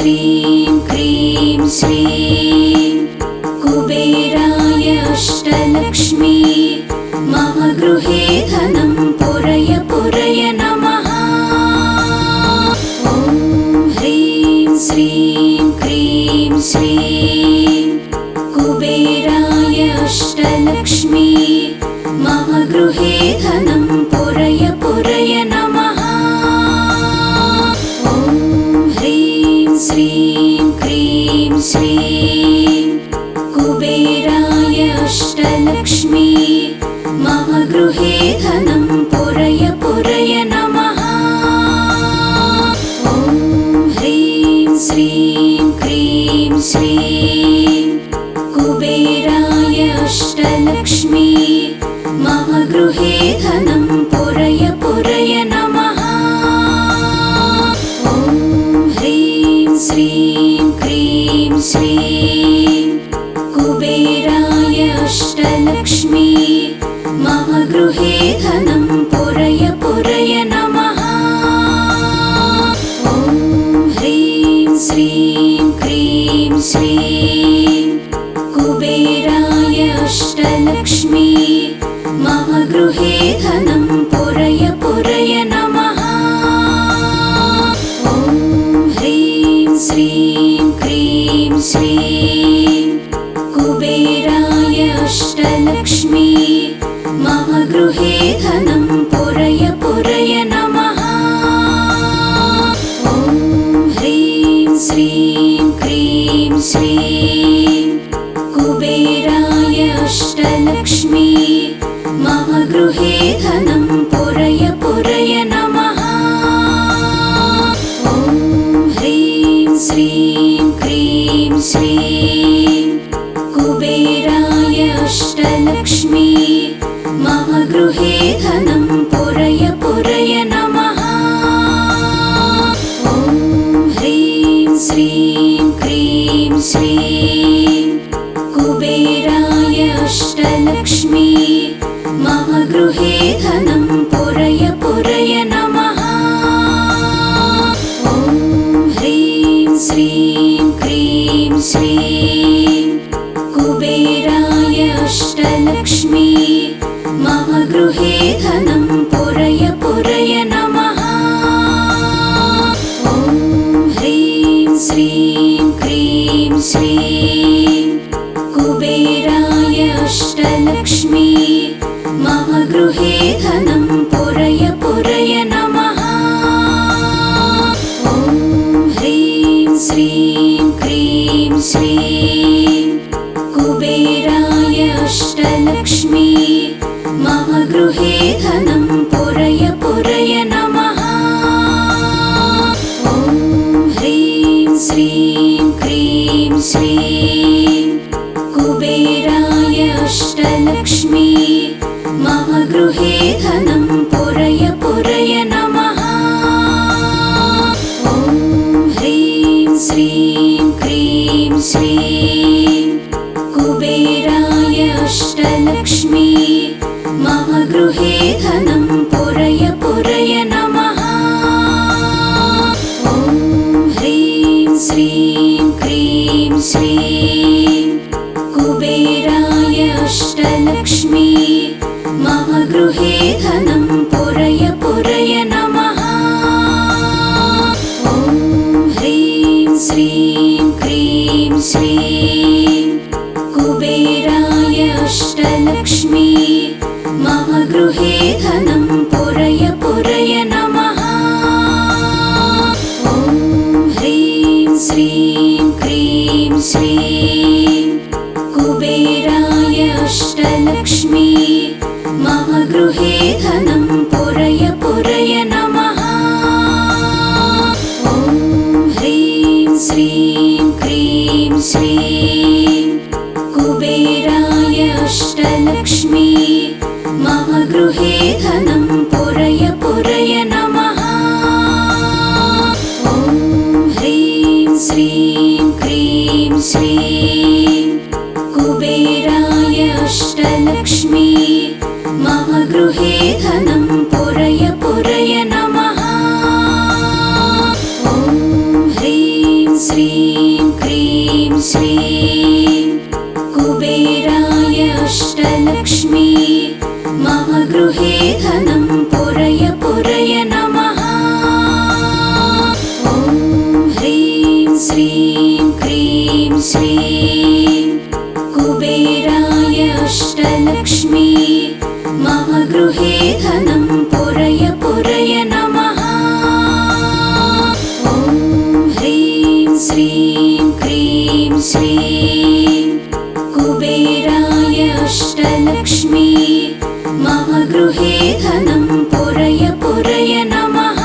श्रीं क्रीं श्रीं कुबेराय अष्टलक्ष्मी मम गृहे धनं पुरय पुरय नमः। ॐ ह्रीं श्रीं क्रीं श्रीं कुबेराय अष्टलक्ष्मी मम गृहे धनं पुरय पुरय नमः। ॐ ह्रीं श्रीं क्रीं श्रीं कुबेराय अष्टलक्ष्मी मम गृहे धनं पुरय पुरय नमः। ॐ ह्रीं श्रीं क्रीं श्रीं कुबेराय अष्टलक्ष्मी मम गृहे धनं पुरय पुरय नमः। ॐ ह्रीं श्रीं क्रीं श्रीं कुबेराय अष्टलक्ष्मी मम गृहे धनं पुरय पुरय नमः। ॐ ह्रीं श्रीं क्रीं श्रीं कुबेराय अष्टलक्ष्मी मम गृहे धनं पुरय पुरय नमः। ॐ ह्रीं श्रीं क्रीं श्रीं कुबेराय अष्टलक्ष्मी मम गृहे धनं पुरय पुरय नमः। ॐ ह्रीं श्रीं क्रीं श्रीं कुबेराय अष्टलक्ष्मी मम गृहे धनं पुरय पुरय नमः। ॐ ह्रीं श्रीं क्रीं श्रीं कुबेराय अष्टलक्ष्मी मम गृहे धनं पुरय पुरय नमः। ॐ ह्रीं श्रीं क्रीं श्रीं कुबेराय अष्टलक्ष्मी मम गृहे धनं पुरय पुरय नमः। ॐ ह्रीं श्रीं क्रीं श्रीं कुबेराय अष्टलक्ष्मी मम गृहे धनं पुरय पुरय नमः। ॐ ह्रीं श्रीं क्रीं श्रीं कुबेराय अष्टलक्ष्मी मम गृहे धनं पुरय पुरय नमः। ॐ ह्रीं श्रीं क्रीं श्रीं कुबेराय अष्टलक्ष्मी मम गृहे धनं पुरय पुरय नमः। ॐ ह्रीं श्रीं क्रीं श्रीं कुबेराय अष्टलक्ष्मी मम गृहे धनं पुरय पुरय नमः। ॐ ह्रीं श्रीं क्रीं श्रीं कुबेराय अष्टलक्ष्मी मम गृहे धनं पुरय पुरय नमः। ॐ ह्रीं श्रीं क्रीं श्रीं कुबेराय अष्टलक्ष्मी मम गृहे धनं पुरय पुरय नमः। ॐ ह्रीं श्रीं क्रीं श्रीं कुबेराय अष्टलक्ष्मी मम गृहे धनं पुरय पुरय नमः। ॐ ह्रीं श्रीं क्रीं श्रीं कुबेराय अष्टलक्ष्मी मम गृहे धनं पुरय पुरय नमः। ॐ ह्रीं श्रीं क्रीं श्रीं कुबेराय अष्टलक्ष्मी मम गृहे धनं पुरय पुरय नमः। ॐ ह्रीं श्रीं क्रीं श्रीं कुबेराय अष्टलक्ष्मी मम गृहे धनं पुरय पुरय नमः। ॐ ह्रीं श्रीं क्रीं श्रीं कुबेराय अष्टलक्ष्मी मम गृहे धनं पुरय पुरय नमः। ॐ ह्रीं श्रीं क्रीं श्रीं कुबेराय अष्टलक्ष्मी मम गृहे धनं पुरय पुरय नमः।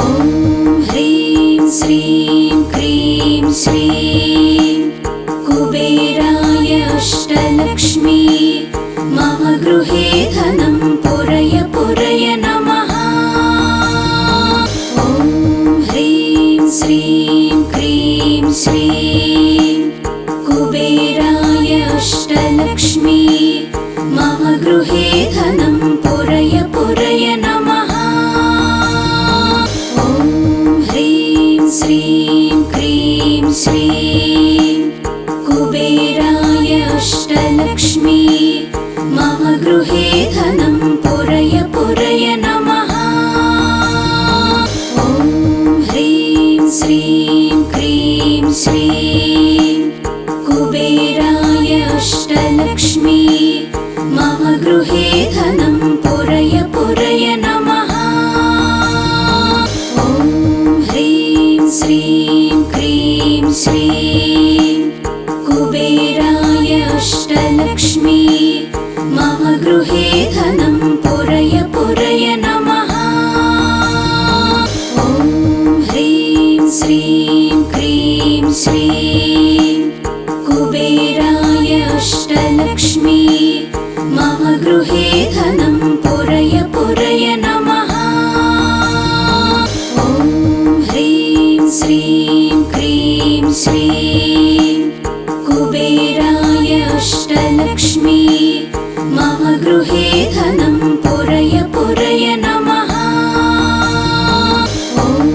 ॐ ह्रीं श्रीं क्रीं श्रीं कुबेराय अष्टलक्ष्मी मम गृहे धनं पुरय पुरय नमः। ॐ ह्रीं श्रीं क्रीं श्रीं कुबेराय अष्टलक्ष्मी मम गृहे धनं पुरय पुरय नमः। ॐ ह्रीं श्रीं क्रीं श्रीं कुबेराय अष्टलक्ष्मी मम गृहे धनं पुरय पुरय नमः। ॐ ह्रीं श्रीं क्रीं श्रीं कुबेराय अष्टलक्ष्मी मम गृहे धनं पुरय पुरय नमः। ॐ ह्रीं श्रीं क्रीं श्रीं कुबेराय अष्टलक्ष्मी मम गृहे धनं पुरय पुरय नमः। ॐ ह्रीं श्रीं क्रीं श्रीं कुबेराय अष्टलक्ष्मी मम गृहे धनं पुरय पुरय नमः। ॐ ह्रीं श्रीं क्रीं श्रीं कुबेराय अष्टलक्ष्मी मम गृहे धनं पुरय पुरय नमः। ॐ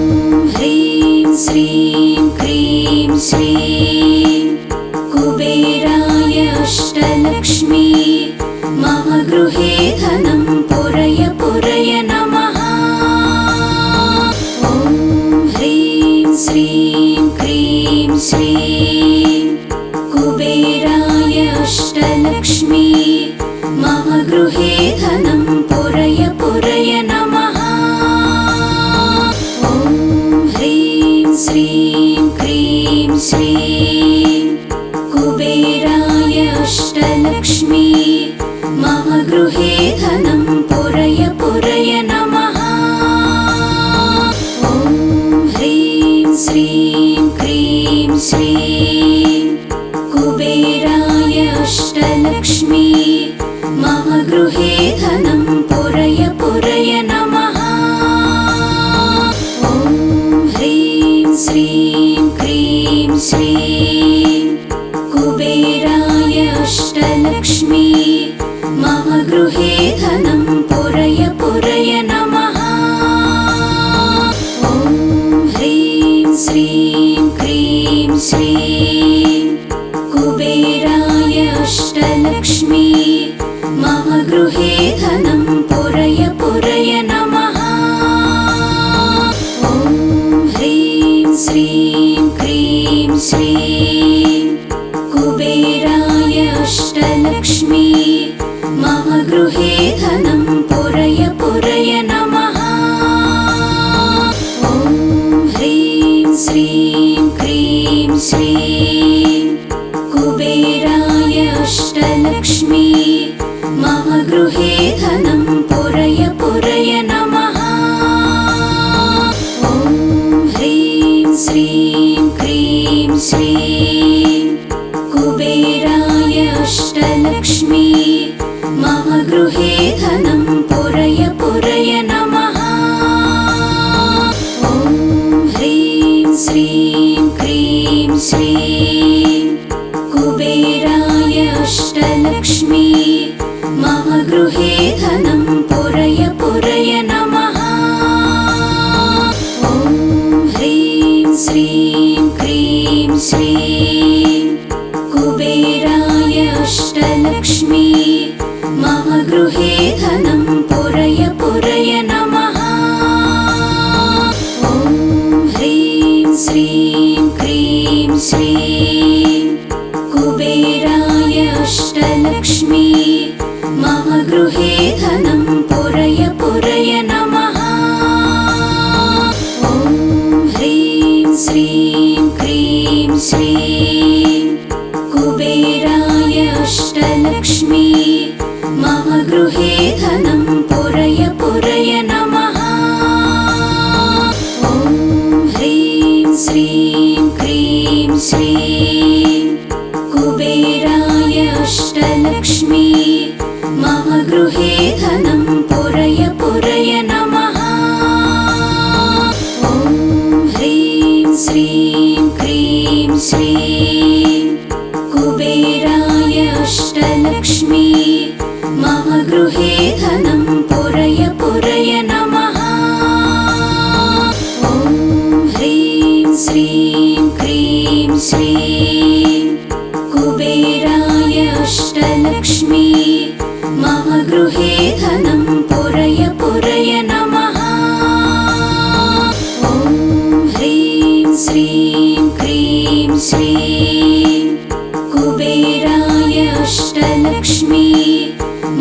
ह्रीं श्रीं क्रीं श्रीं कुबेराय अष्टलक्ष्मी मम गृहे धनं पुरय पुरय नमः। ॐ ह्रीं श्रीं क्रीं श्रीं कुबेराय अष्टलक्ष्मी मम गृहे धनं पुरय पुरय नमः। ॐ ह्रीं श्रीं क्रीं श्रीं कुबेराय अष्टलक्ष्मी मम गृहे धनं पुरय पुरय नमः। ॐ ह्रीं श्रीं क्रीं श्रीं कुबेराय अष्टलक्ष्मी मम गृहे धनं पुरय पुरय नमः। ॐ ह्रीं श्रीं क्रीं श्रीं कुबेराय अष्टलक्ष्मी मम गृहे धनं पुरय पुरय नमः। ॐ ह्रीं श्रीं क्रीं श्रीं कुबेराय अष्टलक्ष्मी मम गृहे धनं पुरय पुरय नमः। ॐ ह्रीं श्रीं क्रीं श्रीं कुबेराय अष्टलक्ष्मी मम गृहे धनं पुरय पुरय नमः। ॐ ह्रीं श्रीं क्रीं श्रीं कुबेराय अष्टलक्ष्मी मम गृहे धनं पुरय पुरय नमः। ॐ ह्रीं श्रीं क्रीं श्रीं कुबेराय अष्टलक्ष्मी मम गृहे धनं पुरय पुरय नमः। ॐ ह्रीं श्रीं क्रीं श्रीं कुबेराय अष्टलक्ष्मी मम गृहे धनं पुरय पुरय नमः। ॐ ह्रीं श्रीं क्रीं श्रीं कुबेराय अष्टलक्ष्मी मम गृहे धनं पुरय पुरय नमः। ॐ ह्रीं श्रीं क्रीं श्रीं कुबेराय अष्टलक्ष्मी मम गृहे धनं पुरय पुरय नमः। ॐ ह्रीं श्रीं क्रीं श्रीं कुबेराय अष्टलक्ष्मी मम गृहे धनं पुरय पुरय नमः। ॐ ह्रीं श्रीं क्रीं श्रीं कुबेराय अष्टलक्ष्मी मम गृहे धनं पुरय पुरय नमः। ॐ ह्रीं श्रीं क्रीं श्रीं कुबेराय अष्टलक्ष्मी मम गृहे धनं पुरय पुरय नमः। ॐ ह्रीं श्रीं क्रीं श्रीं कुबेराय अष्टलक्ष्मी मम गृहे धनं पुरय पुरय नमः। ॐ ह्रीं श्रीं क्रीं श्रीं कुबेराय अष्टलक्ष्मी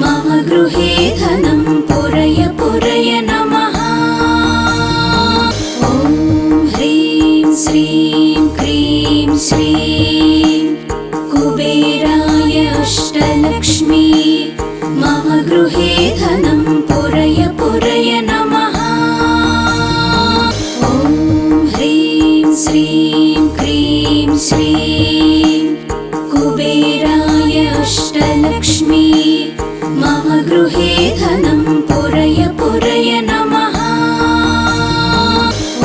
मम गृहे धनं पुरय पुरय नमः। ॐ ह्रीं श्रीं क्रीं श्रीं कुबेराय अष्टलक्ष्मी मम गृहे धनं पुरय पुरय नमः। ॐ ह्रीं श्रीं क्रीं श्रीं कुबेराय अष्टलक्ष्मी मम गृहे धनं पुरय पुरय नमः।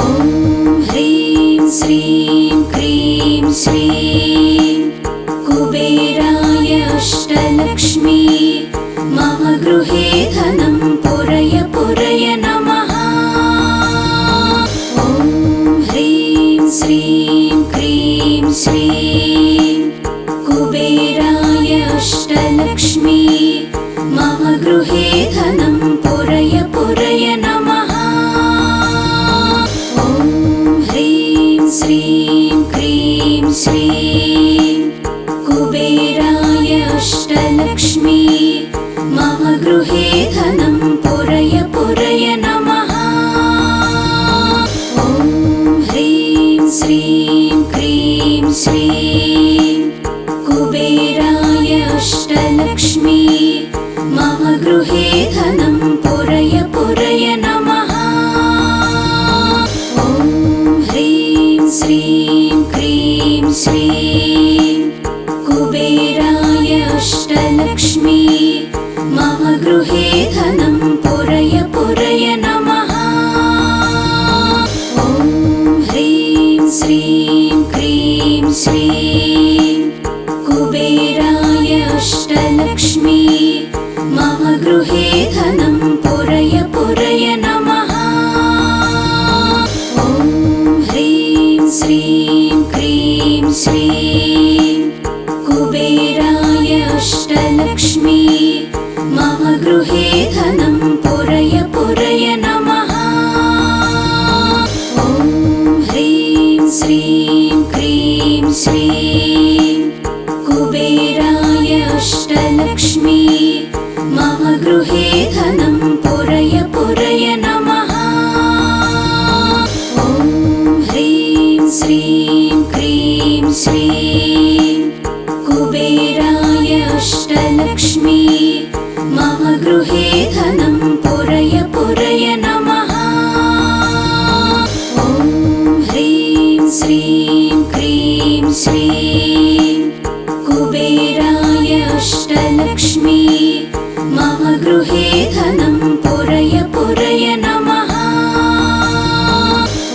ॐ ह्रीं श्रीं क्रीं श्रीं कुबेराय अष्टलक्ष्मी मम गृहे धनं पुरय पुरय नमः। ॐ ह्रीं श्रीं क्रीं श्रीं कुबेराय अष्टलक्ष्मी मम गृहे धनं पुरय पुरय नमः। ॐ ह्रीं श्रीं क्रीं श्रीं कुबेराय अष्टलक्ष्मी मम गृहे धनं पुरय पुरय नमः। ॐ ह्रीं श्रीं क्रीं श्रीं कुबेराय अष्टलक्ष्मी मम गृहे धनं पुरय पुरय नमः। ॐ ह्रीं श्रीं क्रीं श्रीं कुबेराय अष्टलक्ष्मी मम गृहे धनं पुरय पुरय नमः। ॐ ह्रीं श्रीं क्रीं श्रीं कुबेराय अष्टलक्ष्मी मम गृहे धनं पुरय पुरय नमः। ॐ ह्रीं श्रीं क्रीं श्रीं कुबेराय अष्टलक्ष्मी मम गृहे धनं पुरय पुरय नमः। ॐ ह्रीं श्रीं क्रीं श्रीं कुबेराय अष्टलक्ष्मी मम गृहे धनं पुरय पुरय नमः। ॐ ह्रीं श्रीं क्रीं श्रीं कुबेराय अष्टलक्ष्मी मम गृहे धनं पुरय पुरय नमः। ॐ ह्रीं श्रीं क्रीं श्रीं कुबेराय अष्टलक्ष्मी मम गृहे धनं पुरय पुरय नमः।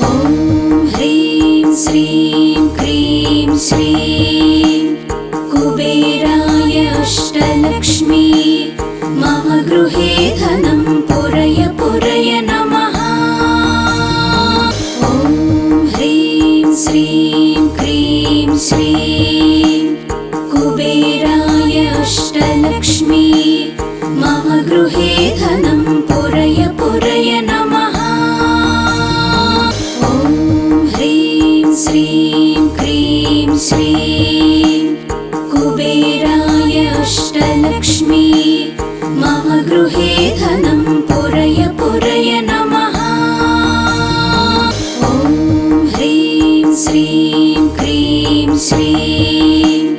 ॐ ह्रीं श्रीं क्रीं श्रीं कुबेराय अष्टलक्ष्मी मम गृहे धनं पुरय पुरय नमः। ॐ ह्रीं श्रीं क्रीं श्रीं कुबेराय अष्टलक्ष्मी मम गृहे धनं पुरय पुरय नमः। ॐ ह्रीं श्रीं क्रीं श्रीं कुबेराय अष्टलक्ष्मी मम गृहे धनं पुरय पुरय नमः। ॐ ह्रीं श्रीं क्रीं श्रीं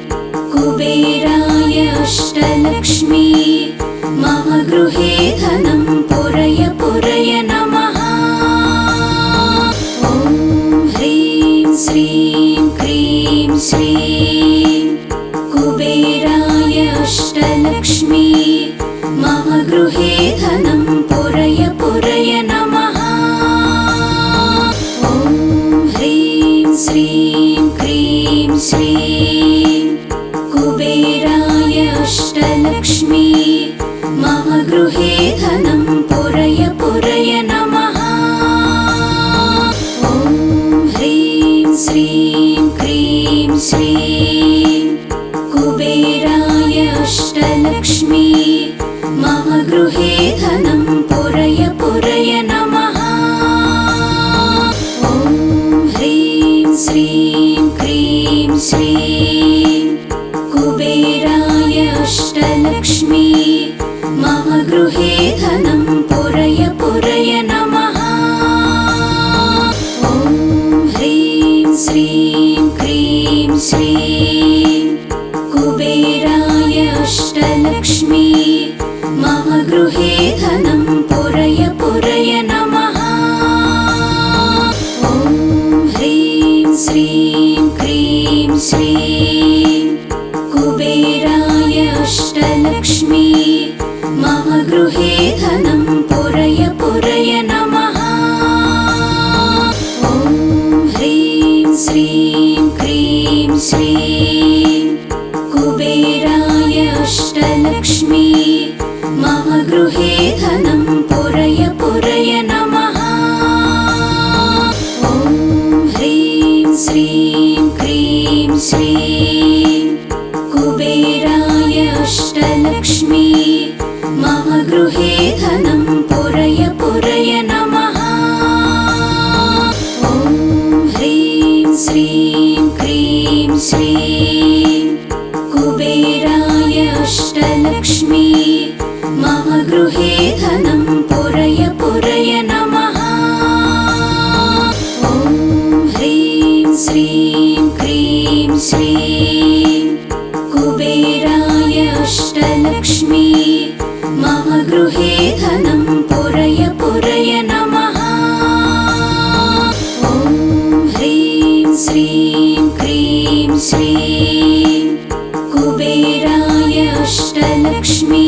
कुबेराय अष्टलक्ष्मी मम गृहे धनं पुरय पुरय नमः। ॐ ह्रीं श्रीं क्रीं श्रीं कुबेराय अष्टलक्ष्मी मम गृहे धनं पुरय पुरय नमः। ॐ ह्रीं श्रीं क्रीं श्रीं कुबेराय अष्टलक्ष्मी मम गृहे धनं पुरय पुरय नमः। ॐ ह्रीं श्रीं क्रीं श्रीं कुबेराय अष्टलक्ष्मी मम गृहे धनं पुरय पुरय नमः। ॐ ह्रीं श्रीं क्रीं श्रीं कुबेराय अष्टलक्ष्मी मम गृहे धनं पुरय पुरय नमः। ॐ ह्रीं श्रीं क्रीं श्रीं कुबेराय अष्टलक्ष्मी मम गृहे धनं पुरय पुरय नमः। ॐ ह्रीं श्रीं क्रीं श्रीं कुबेराय अष्टलक्ष्मी मम गृहे धनं पुरय पुरय नमः। ॐ ह्रीं श्रीं क्रीं श्रीं कुबेराय अष्टलक्ष्मी मम गृहे धनं पुरय पुरय नमः। ॐ ह्रीं श्रीं क्रीं श्रीं कुबेराय अष्टलक्ष्मी मम गृहे धनं पुरय पुरय नमः। ॐ ह्रीं श्रीं क्रीं श्रीं कुबेराय अष्टलक्ष्मी मम गृहे धनं पुरय पुरय नमः। ॐ ह्रीं श्रीं क्रीं श्रीं कुबेराय अष्टलक्ष्मी मम गृहे धनं पुरय पुरय नमः। ॐ ह्रीं श्रीं क्रीं श्रीं कुबेराय अष्टलक्ष्मी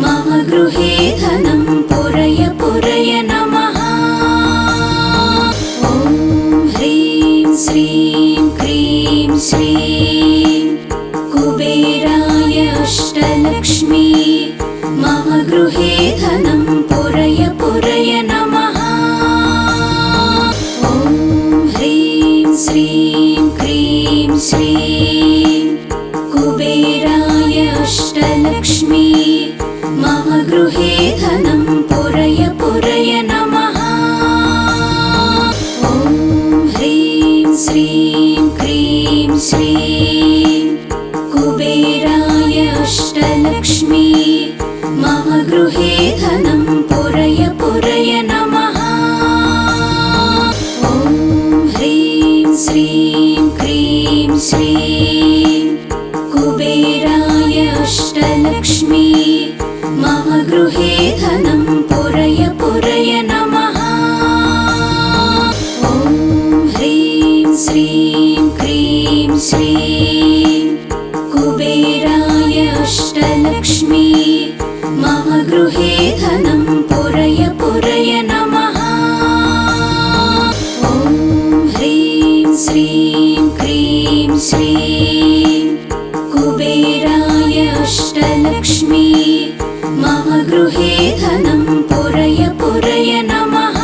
मम गृहे धनं पुरय पुरय नमः। ॐ ह्रीं श्रीं क्रीं श्रीं कुबेराय अष्टलक्ष्मी मम गृहे धनं पुरय पुरय नमः। ॐ ह्रीं श्रीं क्रीं श्रीं कुबेराय अष्टलक्ष्मी मम गृहे धनं पुरय पुरय नमः। ॐ ह्रीं श्रीं क्रीं श्रीं कुबेराय अष्टलक्ष्मी मम गृहे धनं पुरय पुरय नमः। ॐ ह्रीं श्रीं क्रीं श्रीं कुबेराय अष्टलक्ष्मी मम गृहे धनं पुरय पुरय नमः। ॐ ह्रीं श्रीं क्रीं श्रीं कुबेराय अष्टलक्ष्मी मम गृहे धनं पुरय पुरय नमः। ॐ ह्रीं श्रीं क्रीं श्रीं कुबेराय अष्टलक्ष्मी मम गृहे धनं पुरय पुरय नमः।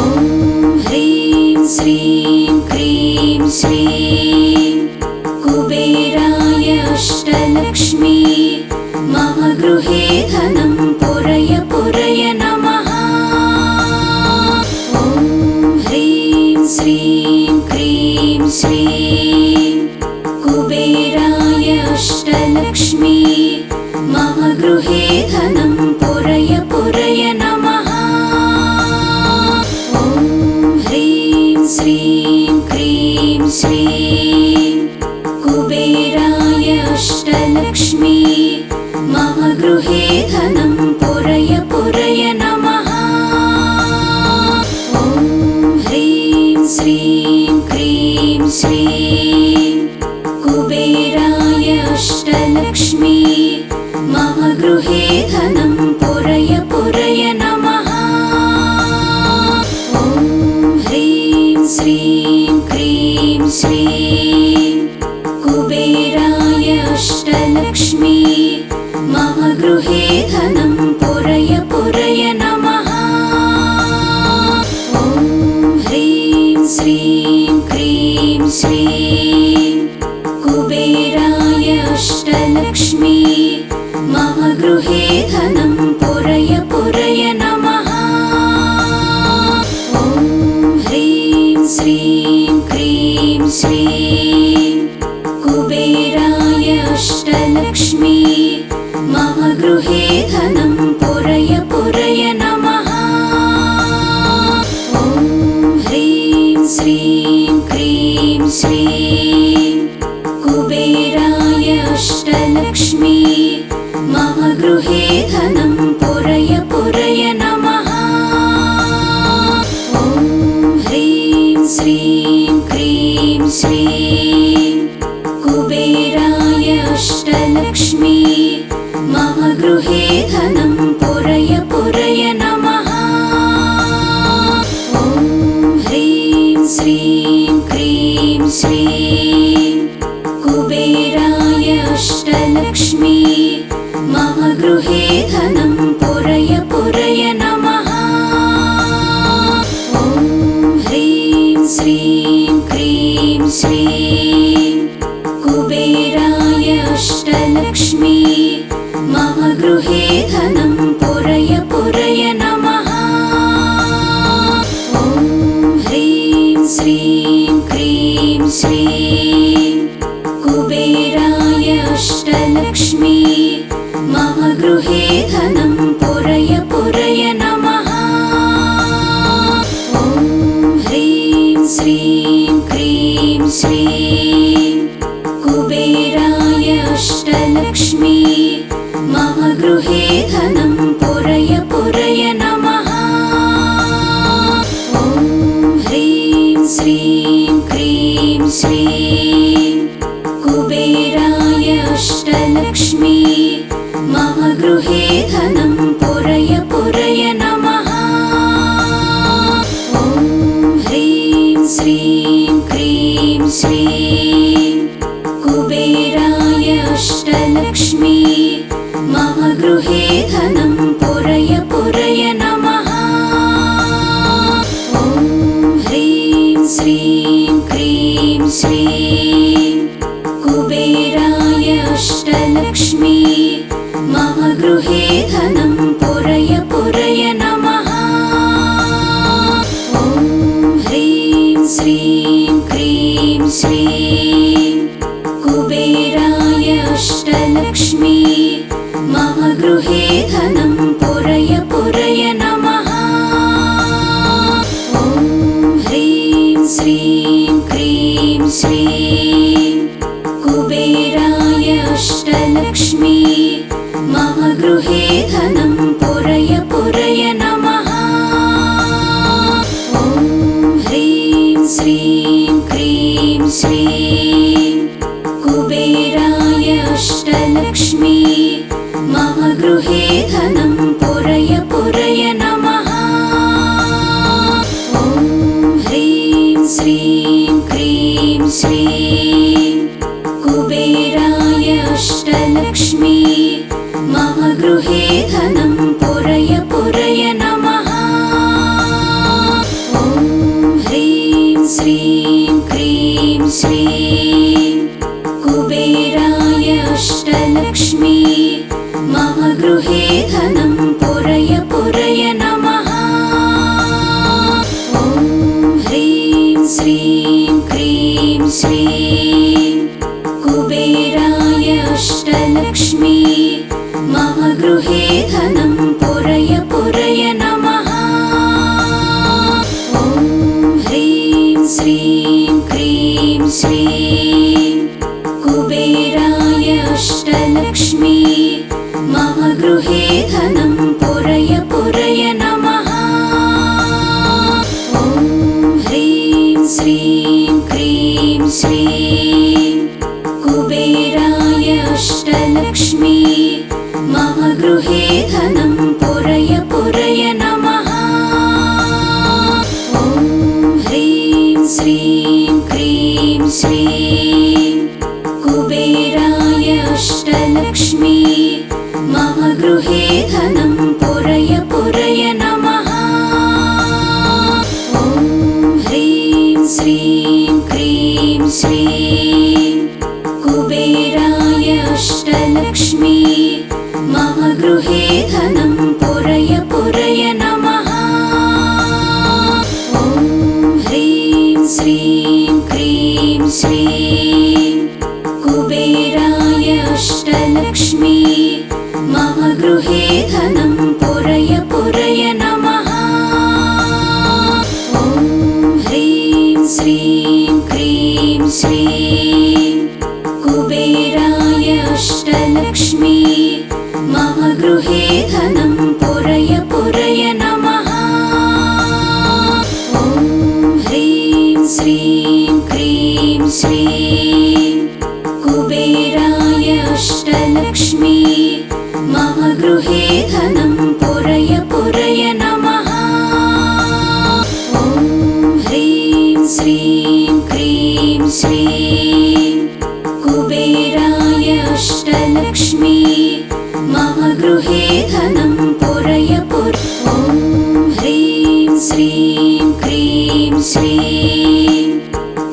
ॐ ह्रीं श्रीं क्रीं श्रीं कुबेराय अष्टलक्ष्मी मम गृहे धनं पुरय पुरय नमः। ॐ ह्रीं श्रीं क्रीं श्रीं कुबेराय अष्टलक्ष्मी मम गृहे धनं पुरय पुरय नमः। ॐ ह्रीं श्रीं क्रीं श्रीं कुबेराय अष्टलक्ष्मी मम गृहे धनं पुरय पुरय नमः। ॐ ह्रीं श्रीं क्रीं श्रीं कुबेराय अष्टलक्ष्मी मम गृहे धनं पुरय पुरय नमः। ॐ ह्रीं श्रीं क्रीं श्रीं कुबेराय अष्टलक्ष्मी मम गृहे धनं पुरय पुरय नमः। ॐ ह्रीं श्रीं क्रीं श्रीं कुबेराय अष्टलक्ष्मी मम गृहे धनं पुरय पुरय नमः। ॐ ह्रीं श्रीं क्रीं श्रीं कुबेराय अष्टलक्ष्मी मम गृहे धनं पुरय पुरय नमः। ॐ ह्रीं श्रीं क्रीं श्रीं कुबेराय अष्टलक्ष्मी मम गृहे धनं पुरय पुरय नमः। ॐ ह्रीं श्रीं क्रीं श्रीं कुबेराय अष्टलक्ष्मी मम गृहे धनं पुरय पुरय नमः। ॐ ह्रीं श्रीं क्रीं श्रीं कुबेराय अष्टलक्ष्मी मम गृहे धनं पुरय पुरय नमः। ॐ ह्रीं श्रीं क्रीं श्रीं कुबेराय अष्टलक्ष्मी मम गृहे धनं पुरय पुरय नमः। ॐ ह्रीं श्रीं क्रीं श्रीं कुबेराय अष्टलक्ष्मी मम गृहे धनं पुरय पुरय नमः। ॐ ह्रीं श्रीं क्रीं श्रीं कुबेराय अष्टलक्ष्मी मम गृहे धनं पुरय पुरय नमः। ॐ ह्रीं श्रीं क्रीं श्रीं कुबेराय अष्टलक्ष्मी मम गृहे धनं पुरय पुरय नमः। ॐ ह्रीं श्रीं क्रीं श्रीं कुबेराय अष्टलक्ष्मी मम गृहे धनं पुरय पुरय नमः। ॐ ह्रीं श्रीं क्रीं श्रीं कुबेराय अष्टलक्ष्मी मम गृहे धनं पुरय पुरय नमः। ॐ ह्रीं श्रीं क्रीं श्रीं कुबेराय अष्टलक्ष्मी मम गृहे धनं पुरय पुरय नमः। ॐ ह्रीं श्रीं क्रीं श्रीं कुबेराय अष्टलक्ष्मी मम गृहे धनं पुरय पुरय नमः। ॐ ह्रीं श्रीं क्रीं श्रीं कुबेराय अष्टलक्ष्मी मम गृहे धनं पुरय पुरय नमः। ॐ ह्रीं श्रीं क्रीं श्रीं कुबेराय अष्टलक्ष्मी मम गृहे धनं पुरय पुरय नमः। ॐ ह्रीं श्रीं क्रीं श्रीं कुबेराय अष्टलक्ष्मी मम गृहे धनं पुरय पुरय नमः। ॐ ह्रीं श्रीं क्रीं श्रीं कुबेराय अष्टलक्ष्मी मम गृहे धनं पुरय पुरय नमः। ॐ ह्रीं श्रीं क्रीं श्रीं कुबेराय अष्टलक्ष्मी मम गृहे धनं पुरय पुरय नमः। ॐ ह्रीं श्रीं क्रीं श्रीं कुबेराय अष्टलक्ष्मी मम गृहे धनं पुरय पुरय नमः। ॐ ह्रीं श्रीं क्रीं श्रीं कुबेराय अष्टलक्ष्मी मम गृहे धनं पुरय पुरय नमः। ॐ ह्रीं श्रीं क्रीं श्रीं कुबेराय अष्टलक्ष्मी मम गृहे धनं पुरय पुरय नमः। ॐ ह्रीं श्रीं क्रीं श्रीं कुबेराय अष्टलक्ष्मी मम गृहे धनं पुरय पुरय नमः। ॐ ह्रीं श्रीं क्रीं श्रीं कुबेराय अष्टलक्ष्मी मम गृहे धनं पुरय पुरय नमः। ॐ ह्रीं श्रीं क्रीं श्रीं कुबेराय अष्टलक्ष्मी मम गृहे धनं पुरय पुरय नमः। ॐ ह्रीं श्रीं क्रीं श्रीं कुबेराय अष्टलक्ष्मी मम गृहे धनं पुरय पुरय। ॐ ह्रीं श्रीं क्रीं श्रीं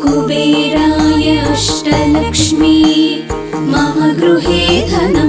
कुबेराय अष्टलक्ष्मी मम गृहे धनं